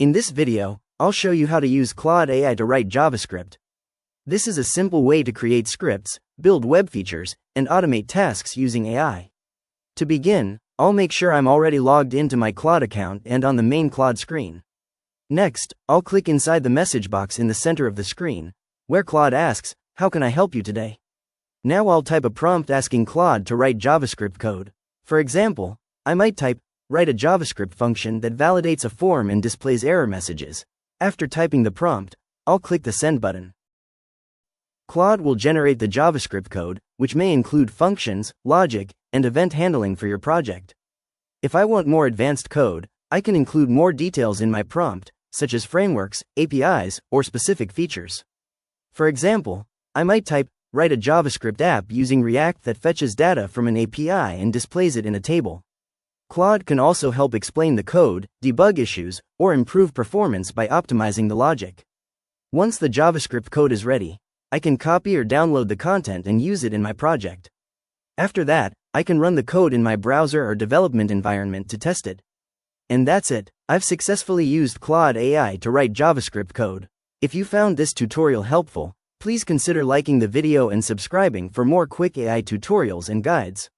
In this video, I'll show you how to use Claude AI to write JavaScript. This is a simple way to create scripts, build web features, and automate tasks using AI. To begin, I'll make sure I'm already logged into my Claude account and on the main Claude screen. Next, I'll click inside the message box in the center of the screen, where Claude asks, "How can I help you today?" Now I'll type a prompt asking Claude to write JavaScript code. For example, I might type, "Write a JavaScript function that validates a form and displays error messages." After typing the prompt, I'll click the Send button. Claude will generate the JavaScript code, which may include functions, logic, and event handling for your project. If I want more advanced code, I can include more details in my prompt, such as frameworks, APIs, or specific features. For example, I might type, "Write a JavaScript app using React that fetches data from an API and displays it in a table." Claude can also help explain the code, debug issues, or improve performance by optimizing the logic. Once the JavaScript code is ready, I can copy or download the content and use it in my project. After that, I can run the code in my browser or development environment to test it. And that's it. I've successfully used Claude AI to write JavaScript code. If you found this tutorial helpful, please consider liking the video and subscribing for more quick AI tutorials and guides.